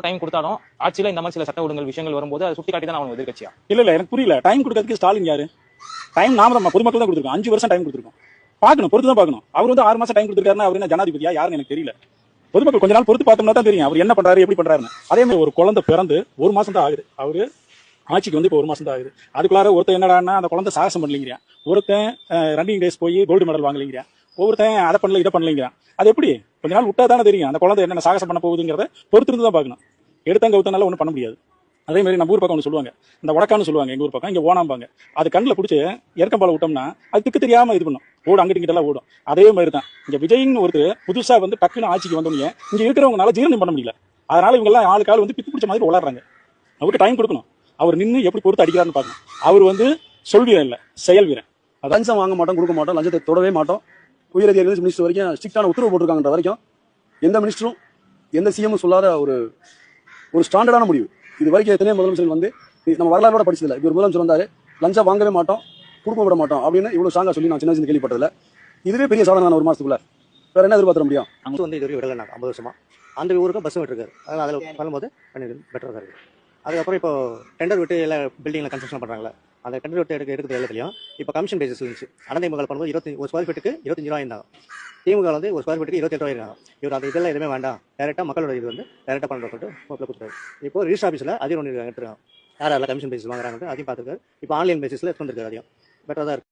Time கொடுத்தாலும் ஆட்சியில இந்த மாதிரி சில சட்ட ஒழுங்கல் விஷயங்கள் வரும்போது அதை சுட்டி காட்டி தான் அவங்க எதிர்கட்சியா? இல்ல எனக்கு புரியல. டைம் கொடுக்கறதுக்கு ஸ்டாலின் யாரு? டைம் நாம தான் பொதுமக்கள் தான் கொடுத்துருக்கோம். 5 வருஷம் டைம் கொடுத்துருக்கோம். பார்க்கணும், பொறுத்து தான் பார்க்கணும். அவர் வந்து 6 மாசம் டைம் கொடுத்துருக்காருன்னா அவர் என்ன ஜனாதிபதியா யாருன்னு எனக்கு தெரியல. பொதுமக்கள் கொஞ்ச நாள் பொறுத்து பார்த்தோம்னா தான் தெரியும் அவர் என்ன பண்றாரு, எப்படி பண்றாருன்னு. அதே மாதிரி ஒரு குழந்தை பிறந்து 1 மாசம் தான் ஆகுது. அவரு ஆட்சிக்கு வந்து இப்போ 1 மாசம் தான் ஆகுது. அதுக்குள்ளார ஒருத்தன் என்னடான்னா அந்த குழந்தை சாகசம் பண்ணலங்கிறான், ஒருத்தன் ரன்னிங் ரேஸ் போய் கோல்டு மெடல் வாங்கலைங்கிறான், ஒவ்வொருத்தன் அதை பண்ணல இதை பண்ணலைங்கிறான். அது எப்படி? கொஞ்ச நாள் விட்டா தானே தெரியும் அந்த குழந்தை என்னென்ன சாகசம் பண்ண போகுதுங்கிறத பொறுத்திருந்து தான் பார்க்கணும். எடுத்தாங்க கவுத்தனால ஒன்றும் பண்ண முடியாது. அதே மாதிரி நம்ம ஊர் பக்கம் ஒன்று சொல்லுவாங்க, இந்த வடக்கான்னு சொல்லுவாங்க, எங்க ஊர் பக்கம் இங்க ஓனாம்பாங்க. அது கண்ணில் பிடிச்சி இறக்கம்பால விட்டோம்னா அது திக்கு தெரியாம இது பண்ணும், ஓடும், அங்கிட்டு இங்கிட்டலாம் ஓடும். அதே மாதிரி தான் இங்க விஜய்னு ஒருத்தர் புதுசா வந்து டக்குன்னு ஆட்சிக்கு வந்தோடனே இங்க இருக்கிறவங்களால ஜீரணம் பண்ண முடியல. அதனால இவங்க எல்லாம் ஆளுக்கு ஆள் வந்து பித்து பிடிச்ச மாதிரி விளாடுறாங்க. அவருக்கு டைம் கொடுக்கணும். அவர் நின்று எப்படி பொறுத்து அடிக்கிறாருன்னு பார்க்கணும். அவர் வந்து சொல் வீரன் இல்ல, செயல் வீரன். லஞ்சம் வாங்க மாட்டோம், கொடுக்க மாட்டோம், லஞ்சத்தை தொடவே மாட்டோம். உயரதிகாரிகள் மினிஸ்டர் வரைக்கும் ஸ்ட்ரிக்டான உத்தரவு போட்டிருக்காங்கன்ற வரைக்கும் எந்த மினிஸ்டரும் எந்த சிஎம்மும் சொல்லாத ஒரு ஸ்டாண்டர்டான முடிவு. இது வரைக்கும் எத்தனையோ முதலமைச்சர்கள் வந்து நம்ம வரலாறோட படிச்சதில்லை. இவர் முதலமைச்சர் வந்தாரு, லஞ்சம் வாங்கவே மாட்டோம், கொடுக்க விட மாட்டோம் அப்படின்னு இவ்வளவு ஸ்ட்ராங்கா சொல்லி நான் சின்ன வயசுல கேள்விப்பட்டதில்ல. இதுவே பெரிய சாதனை. 1 மாசத்துக்குள்ள வேற என்ன எதிர்பார்க்க முடியும்? அங்கே வந்து இது வரைக்கும் விடலை. 50 வருஷமா அந்த ஊருக்கும் பஸ் விட்டுருக்காரு. அதனால் அதில் பண்ணும்போது பெட்டராக இருக்குது. அதுக்கப்புறம் இப்போ டெண்டர் விட்டு எல்லா பில்டிங்கில் கன்ஸ்ட்ரக்ஷன் பண்ணுறாங்களே, அந்த டெண்டர் விட்டு எடுக்கிறது எல்லாத்துலையும் இப்போ கமிஷன் பேசிஸ் இருந்துச்சு. அனந்தைமுகல் பண்ணும்போது ஒரு ஸ்கொயர் ஃபீட்டுக்கு 25 ரூபாய் இருந்தாங்க. திமுக வந்து ஒரு ஸ்கொயர் ஃபீட்டுக்கு 28 ரூபாய் இருந்தாங்க. இவர் அந்த இதெல்லாம் எதுவுமே வேண்டாம், டேரெக்டாக மக்களோட இது வந்து டேரெக்டாக பண்ணுறோம் சொல்லிட்டு மொபைல் கொடுத்துருக்காரு. இப்போ ரிஜிஸ்டர் ஆஃபீஸில் அதையும் ஒன்று எடுத்துருக்காங்க. யார் யாரெல்லாம் கமிஷன் பேசிஸ் வாங்குறாங்க அதையும் பார்த்துருக்காரு. இப்போ ஆன்லைன் பேசிஸில் எடுத்து வந்துருக்காரு. அதையும் பெட்டராக தான் இருக்குது.